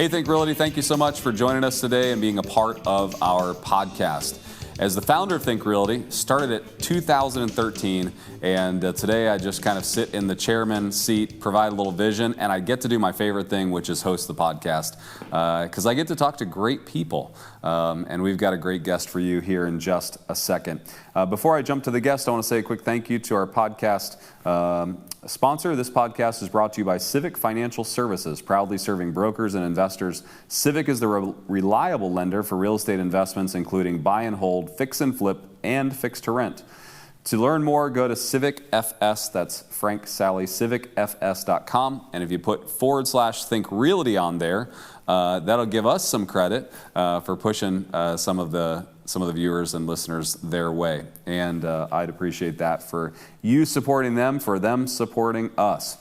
Hey, Think Realty, thank you so much for joining us today and being a part of our podcast. As the founder of Think Realty, started at 2013, and today I just kind of sit in the chairman seat, provide a little vision, and I get to do my favorite thing, which is host the podcast, because I get to talk to great people, and we've got a great guest for you here in just a second. Before I jump to the guest, I want to say a quick thank you to our podcast sponsor. This podcast is brought to you by Civic Financial Services, proudly serving brokers and investors. Civic is the reliable lender for real estate investments, including buy and hold, fix and flip, and fix to rent. To learn more, go to Civic FS, that's Frank Sally, civicfs.com. And if you put /Think Realty on there, that'll give us some credit for pushing some of the viewers and listeners their way. And I'd appreciate that for you supporting them, for them supporting us.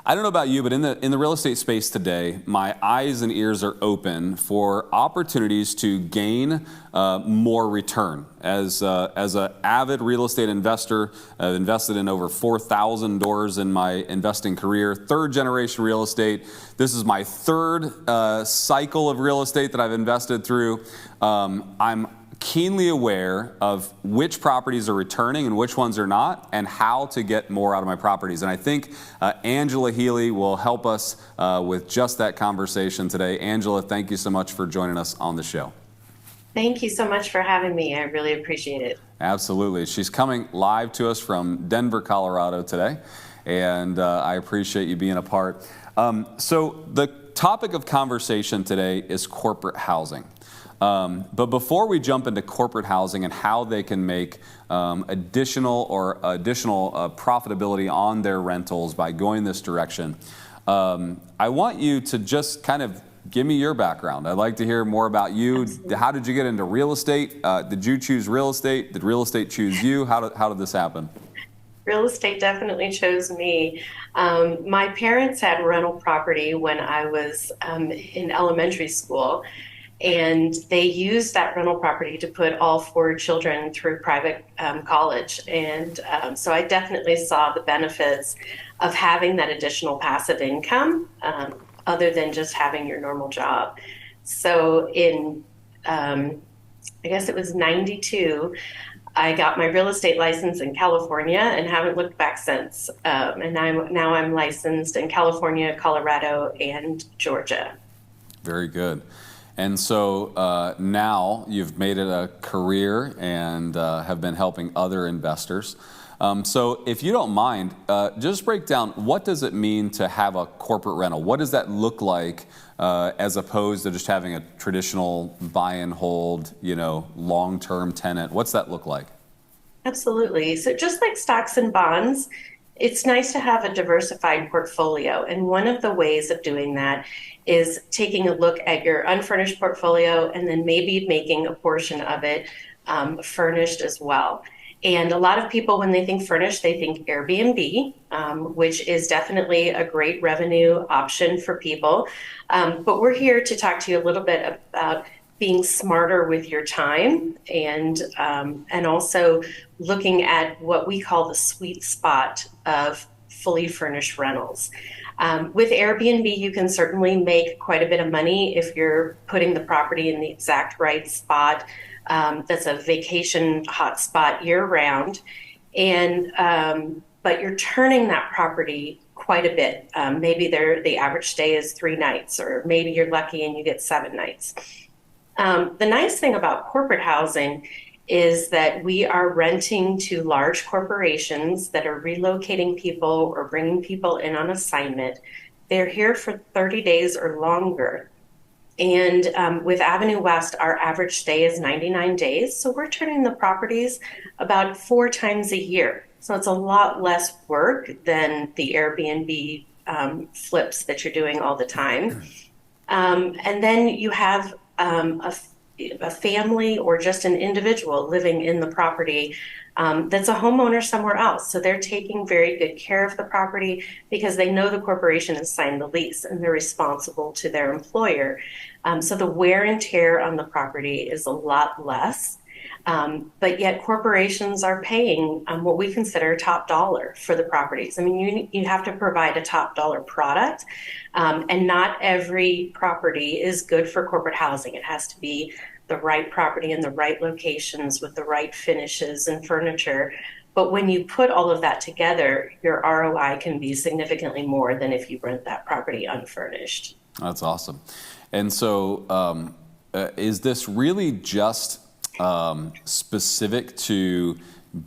I don't know about you, but in the real estate space today, my eyes and ears are open for opportunities to gain more return. As an avid real estate investor, I've invested in over 4,000 doors in my investing career, third generation real estate. This is my third cycle of real estate that I've invested through. I'm keenly aware of which properties are returning and which ones are not, and how to get more out of my properties. And I think Angela Healy will help us with just that conversation today. Angela, thank you so much for joining us on the show. Thank you so much for having me. I really appreciate it. Absolutely. She's coming live to us from Denver, Colorado today, and I appreciate you being a part. So the topic of conversation today is corporate housing. But before we jump into corporate housing and how they can make additional profitability on their rentals by going this direction, I want you to just kind of give me your background. I'd like to hear more about you. Absolutely. How did you get into real estate? Did you choose real estate? Did real estate choose you? How did this happen? Real estate definitely chose me. My parents had rental property when I was in elementary school. And they used that rental property to put all 4 children through private college. And so I definitely saw the benefits of having that additional passive income other than just having your normal job. So in, I guess it was 92, I got my real estate license in California and haven't looked back since. And now I'm licensed in California, Colorado, and Georgia. Very good. And so now you've made it a career and have been helping other investors. So if you don't mind, just break down, what does it mean to have a corporate rental? What does that look like as opposed to just having a traditional buy and hold, long-term tenant? What's that look like? Absolutely. So just like stocks and bonds, it's nice to have a diversified portfolio. And one of the ways of doing that is taking a look at your unfurnished portfolio and then maybe making a portion of it furnished as well. And a lot of people, when they think furnished, they think Airbnb, which is definitely a great revenue option for people. But we're here to talk to you a little bit about being smarter with your time and also looking at what we call the sweet spot of fully furnished rentals. With Airbnb, you can certainly make quite a bit of money if you're putting the property in the exact right spot. That's a vacation hotspot year-round, but you're turning that property quite a bit. Maybe the average stay is 3 nights, or maybe you're lucky and you get 7 nights. The nice thing about corporate housing is that we are renting to large corporations that are relocating people or bringing people in on assignment. They're here for 30 days or longer. And with Avenue West, our average stay is 99 days. So we're turning the properties about 4 times a year. So it's a lot less work than the Airbnb flips that you're doing all the time. And then you have a family or just an individual living in the property that's a homeowner somewhere else. So they're taking very good care of the property because they know the corporation has signed the lease and they're responsible to their employer. So the wear and tear on the property is a lot less. But yet corporations are paying what we consider top dollar for the properties. I mean, you have to provide a top dollar product, and not every property is good for corporate housing. It has to be the right property in the right locations with the right finishes and furniture. But when you put all of that together, your ROI can be significantly more than if you rent that property unfurnished. That's awesome. And so is this really just specific to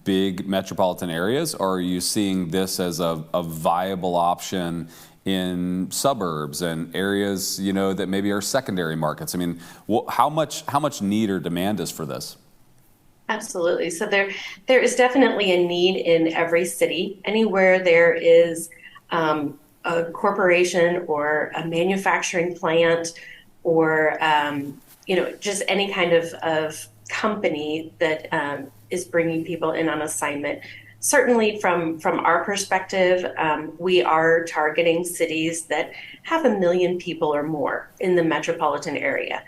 big metropolitan areas, or are you seeing this as a viable option in suburbs and areas, that maybe are secondary markets? I mean, how much need or demand is for this? Absolutely. So there is definitely a need in every city. Anywhere there is a corporation or a manufacturing plant or just any kind of company that is bringing people in on assignment. Certainly from our perspective, we are targeting cities that have 1 million people or more in the metropolitan area.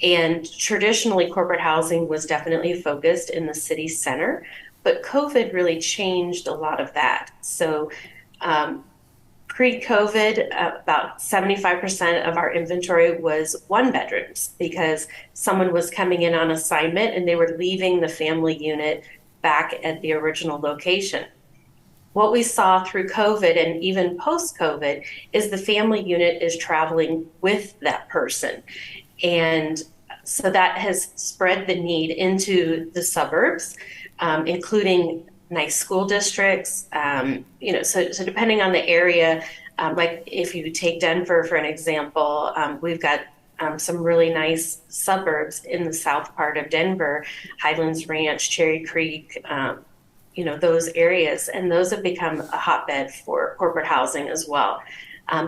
And traditionally, corporate housing was definitely focused in the city center, but COVID really changed a lot of that. So pre-COVID, about 75% of our inventory was one bedrooms because someone was coming in on assignment and they were leaving the family unit back at the original location. What we saw through COVID and even post-COVID is the family unit is traveling with that person. And so that has spread the need into the suburbs, including nice school districts. So depending on the area, like if you take Denver for an example, we've got some really nice suburbs in the south part of Denver, Highlands Ranch, Cherry Creek, those areas, and those have become a hotbed for corporate housing as well.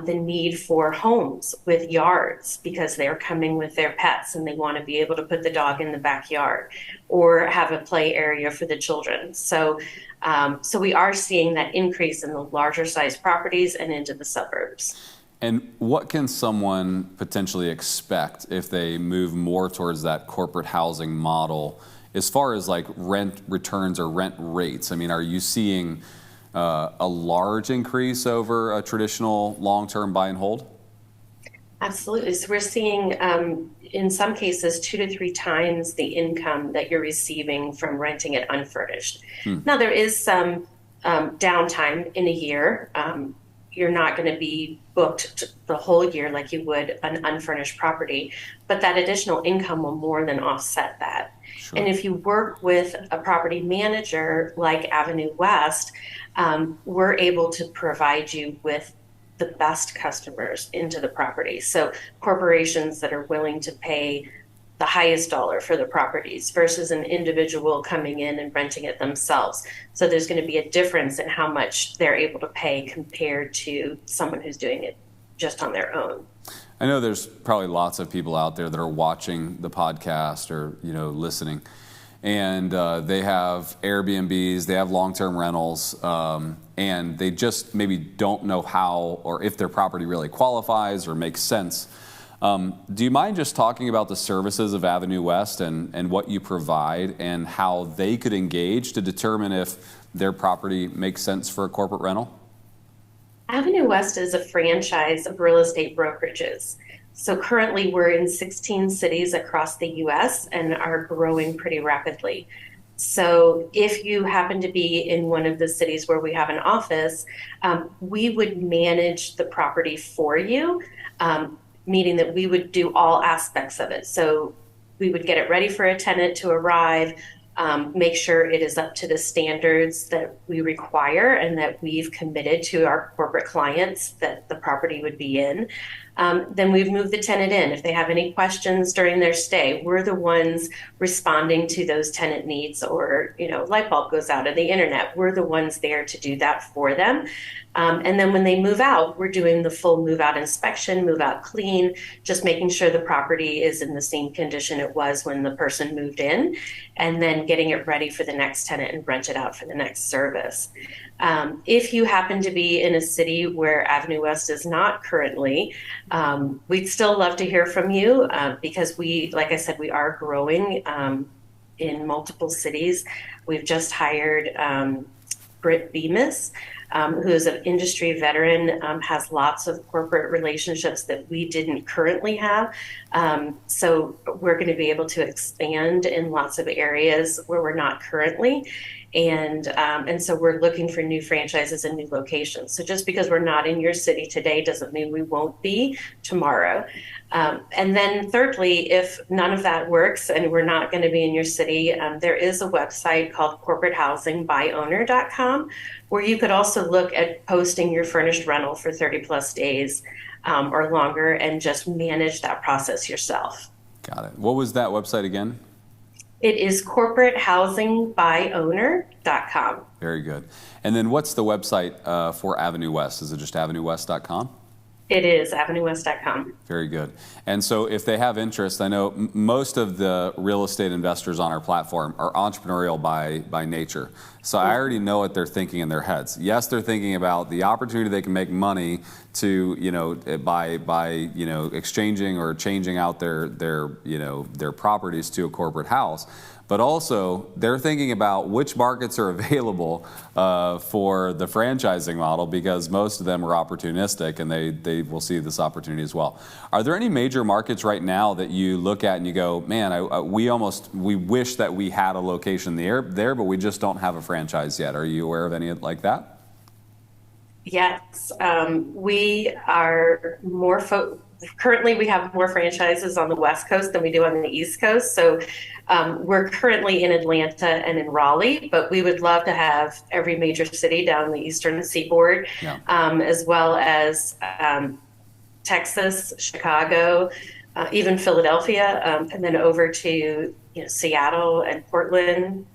The need for homes with yards because they're coming with their pets and they want to be able to put the dog in the backyard or have a play area for the children. So we are seeing that increase in the larger size properties and into the suburbs. And what can someone potentially expect if they move more towards that corporate housing model as far as like rent returns or rent rates? I mean, are you seeing a large increase over a traditional long-term buy and hold? Absolutely. So we're seeing in some cases 2 to 3 times the income that you're receiving from renting it unfurnished. Now there is some downtime in a year. You're not going to be booked the whole year like you would an unfurnished property, but that additional income will more than offset that. Sure. And if you work with a property manager like Avenue West, we're able to provide you with the best customers into the property. So corporations that are willing to pay the highest dollar for the properties versus an individual coming in and renting it themselves. So there's going to be a difference in how much they're able to pay compared to someone who's doing it just on their own. I know there's probably lots of people out there that are watching the podcast or listening, and they have Airbnbs, they have long-term rentals, and they just maybe don't know how or if their property really qualifies or makes sense. Do you mind just talking about the services of Avenue West and what you provide and how they could engage to determine if their property makes sense for a corporate rental? Avenue West is a franchise of real estate brokerages. So currently we're in 16 cities across the US and are growing pretty rapidly. So if you happen to be in one of the cities where we have an office, we would manage the property for you, meaning that we would do all aspects of it. So we would get it ready for a tenant to arrive, make sure it is up to the standards that we require and that we've committed to our corporate clients that the property would be in. Then we've moved the tenant in. If they have any questions during their stay, we're the ones responding to those tenant needs, or light bulb goes out on the internet. We're the ones there to do that for them. And then when they move out, we're doing the full move out inspection, move out clean, just making sure the property is in the same condition it was when the person moved in, and then getting it ready for the next tenant and rent it out for the next service. If you happen to be in a city where Avenue West is not currently, we'd still love to hear from you because we, like I said, we are growing in multiple cities. We've just hired Britt Bemis, who is an industry veteran, has lots of corporate relationships that we didn't currently have. So we're going to be able to expand in lots of areas where we're not currently. And so we're looking for new franchises and new locations. So just because we're not in your city today doesn't mean we won't be tomorrow. And then thirdly, if none of that works and we're not going to be in your city, there is a website called corporatehousingbyowner.com where you could also look at posting your furnished rental for 30 plus days or longer and just manage that process yourself. Got it. What was that website again? It is corporatehousingbyowner.com. Very good. And then what's the website for Avenue West? Is it just avenuewest.com? It is avenuewest.com. Very good. And so if they have interest, I know most of the real estate investors on our platform are entrepreneurial by nature. So I already know what they're thinking in their heads. Yes, they're thinking about the opportunity they can make money to, by exchanging or changing out their properties to a corporate house. But also, they're thinking about which markets are available for the franchising model, because most of them are opportunistic and they will see this opportunity as well. Are there any major markets right now that you look at and you go, man, we wish that we had a location there, but we just don't have a franchise yet? Are you aware of any like that? Yes, we are currently we have more franchises on the West Coast than we do on the East Coast. So we're currently in Atlanta and in Raleigh, but we would love to have every major city down the Eastern Seaboard, as well as Texas, Chicago, even Philadelphia, and then over to Seattle and Portland.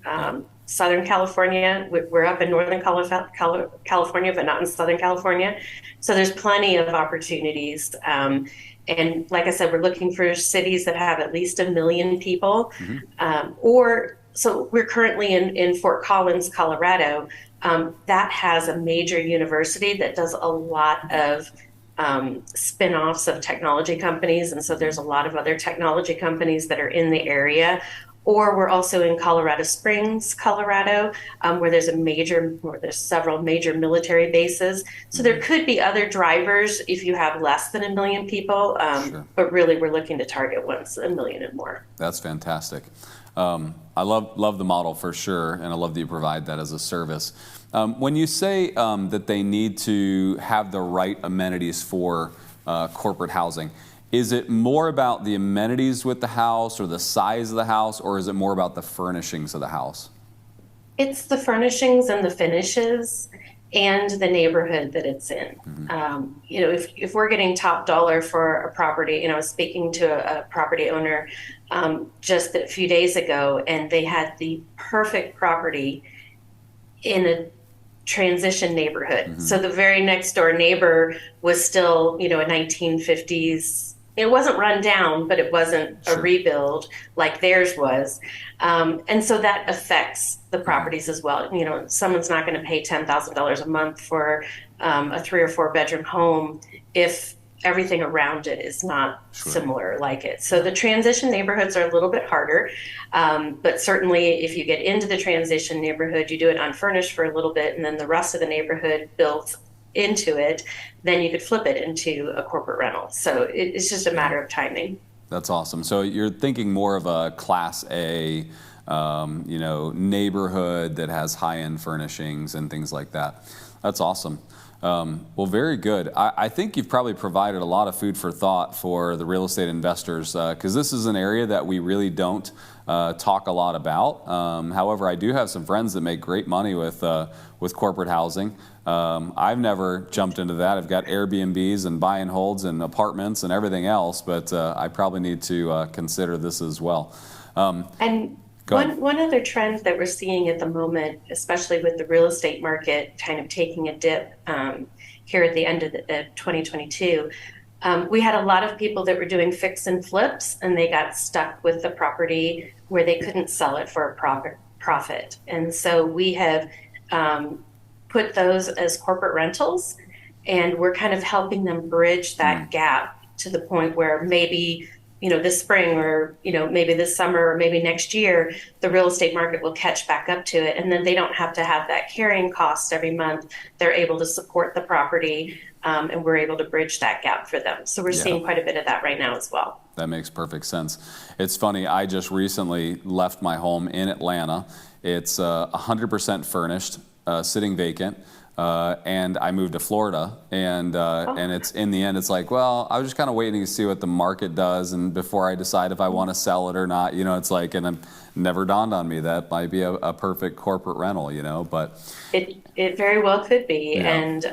Southern California. We're up in Northern California, but not in Southern California. So there's plenty of opportunities. And like I said, we're looking for cities that have at least 1 million people. So we're currently in Fort Collins, Colorado. That has a major university that does a lot of spin-offs of technology companies. And so there's a lot of other technology companies that are in the area. Or we're also in Colorado Springs, Colorado, where there's several major military bases. So there could be other drivers if you have less than 1 million people, but really we're looking to target ones 1 million and more. That's fantastic. I love the model for sure, and I love that you provide that as a service. When you say that they need to have the right amenities for corporate housing, is it more about the amenities with the house or the size of the house, or is it more about the furnishings of the house? It's the furnishings and the finishes and the neighborhood that it's in. If we're getting top dollar for a property, I was speaking to a property owner just a few days ago, and they had the perfect property in a transition neighborhood. So the very next door neighbor was still, a 1950s. It wasn't run down, but it wasn't a rebuild like theirs was. And so that affects the properties as well. Someone's not going to pay $10,000 a month for a 3 or 4 bedroom home if everything around it is not similar like it. So the transition neighborhoods are a little bit harder. But certainly if you get into the transition neighborhood, you do it unfurnished for a little bit, and then the rest of the neighborhood built into it, then you could flip it into a corporate rental. So it's just a matter of timing. That's awesome. So you're thinking more of a Class A, neighborhood that has high-end furnishings and things like that. That's awesome. Well, very good. I think you've probably provided a lot of food for thought for the real estate investors, because this is an area that we really don't talk a lot about. However, I do have some friends that make great money with corporate housing. I've never jumped into that. I've got Airbnbs and buy and holds and apartments and everything else, but I probably need to consider this as well. And one other trend that we're seeing at the moment, especially with the real estate market kind of taking a dip here at the end of 2022, we had a lot of people that were doing fix and flips, and they got stuck with the property where they couldn't sell it for a profit. And so we have put those as corporate rentals, and we're kind of helping them bridge that gap to the point where maybe this spring, or maybe this summer, or maybe next year, the real estate market will catch back up to it, and then they don't have to have that carrying cost every month. They're able to support the property, and we're able to bridge that gap for them. So we're seeing quite a bit of that right now as well. That makes perfect sense. It's funny, I just recently left my home in Atlanta. It's 100% furnished, sitting vacant. And I moved to Florida, and it's in the end, it's like, well, I was just kind of waiting to see what the market does, and before I decide if I want to sell it or not, it's like, and it never dawned on me that might be a perfect corporate rental, but it very well could be, and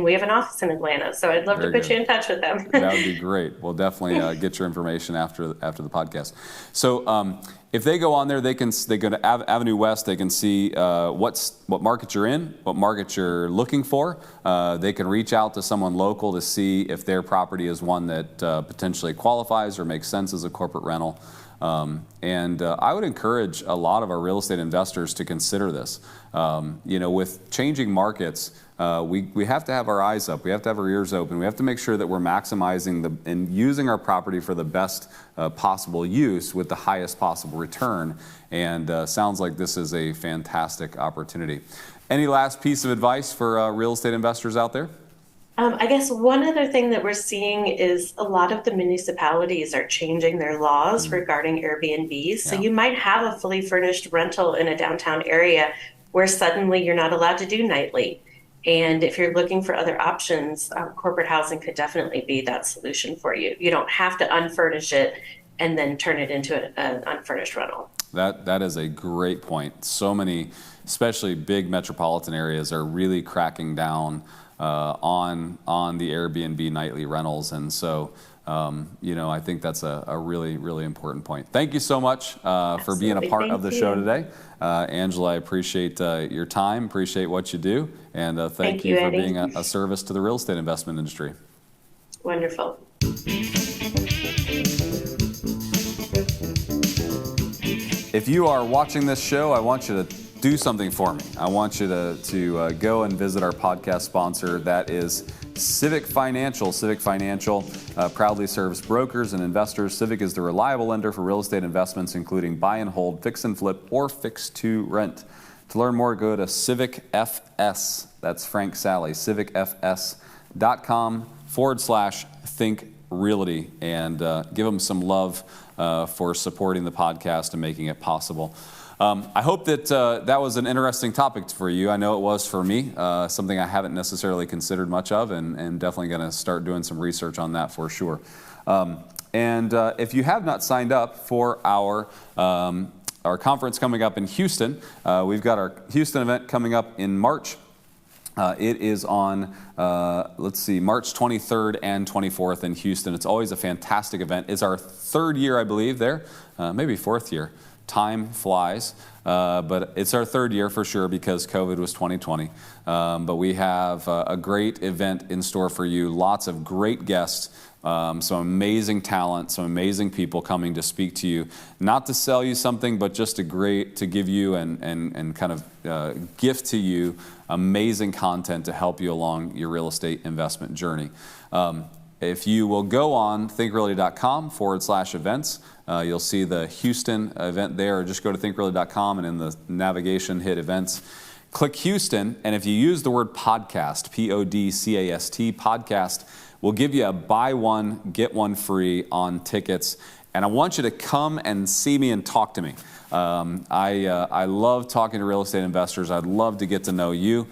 we have an office in Atlanta, so I'd love to put you in touch with them. That would be great. We'll definitely get your information after the podcast. So if they go on there, they go to Avenue West. They can see what market you're in, what market you're looking for. They can reach out to someone local to see if their property is one that potentially qualifies or makes sense as a corporate rental. And I would encourage a lot of our real estate investors to consider this. With changing markets, we have to have our eyes up. We have to have our ears open. We have to make sure that we're maximizing and using our property for the best possible use with the highest possible return. And sounds like this is a fantastic opportunity. Any last piece of advice for real estate investors out there? I guess one other thing that we're seeing is a lot of the municipalities are changing their laws regarding Airbnbs. So you might have a fully furnished rental in a downtown area where suddenly you're not allowed to do nightly. And if you're looking for other options, corporate housing could definitely be that solution for you. You don't have to unfurnish it and then turn it into an unfurnished rental. That is a great point. So many, especially big metropolitan areas, are really cracking down on the Airbnb nightly rentals, and so I think that's a really, really important point. Thank you so much for being a part of the show today, Angela. I appreciate your time, appreciate what you do, and thank you for being a service to the real estate investment industry. Wonderful. If you are watching this show, I want you to do something for me. I want you to go and visit our podcast sponsor. That is Civic Financial. Civic Financial proudly serves brokers and investors. Civic is the reliable lender for real estate investments, including buy and hold, fix and flip, or fix to rent. To learn more, go to Civic FS. That's Frank Sally. CivicFS.com/Think Realty, and give them some love for supporting the podcast and making it possible. I hope that that was an interesting topic for you. I know it was for me, something I haven't necessarily considered much of, and definitely going to start doing some research on that for sure. And if you have not signed up for our conference coming up in Houston, we've got our Houston event coming up in March. It is on, March 23rd and 24th in Houston. It's always a fantastic event. It's our third year, I believe, there, maybe fourth year. Time flies, but it's our third year for sure because COVID was 2020. But we have a great event in store for you. Lots of great guests, some amazing talent, some amazing people coming to speak to you, not to sell you something, but just to give you and kind of gift to you amazing content to help you along your real estate investment journey. If you will go on thinkrealty.com/events, you'll see the Houston event there, or just go to thinkrealty.com and in the navigation hit events. Click Houston, and if you use the word podcast, PODCAST, podcast, we'll give you a buy one, get one free on tickets. And I want you to come and see me and talk to me. I love talking to real estate investors. I'd love to get to know you.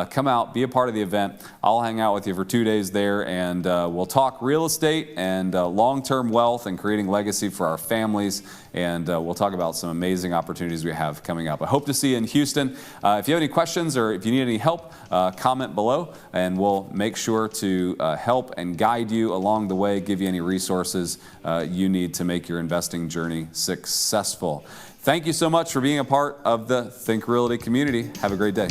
Come out, be a part of the event. I'll hang out with you for 2 days there, and we'll talk real estate and long-term wealth and creating legacy for our families. And we'll talk about some amazing opportunities we have coming up. I hope to see you in Houston. If you have any questions or if you need any help, comment below, and we'll make sure to help and guide you along the way, give you any resources you need to make your investing journey successful. Thank you so much for being a part of the Think Realty community. Have a great day.